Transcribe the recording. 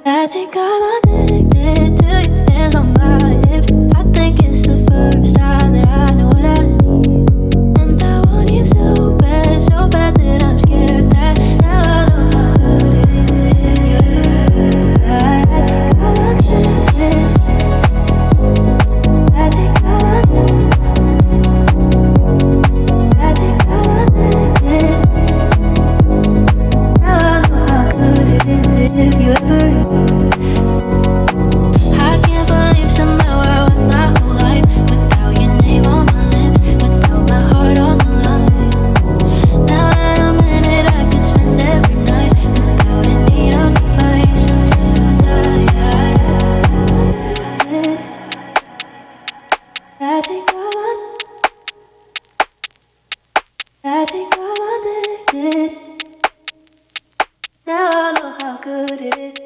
I think I'm addicted to your hands on my hips. I think it's the first time that I know what I need. And I want you so bad that I'm scared that now I know how good it is if you ever. I think I'm addicted. I think I'm addicted. I think I'm addicted. Now I know how good it is if you ever. I can't believe somehow I went my whole life without your name on my lips, without my heart on the line. Now that I'm in it, I could spend every night without any advice until I die. I think I'm addicted. Now I know how good it is.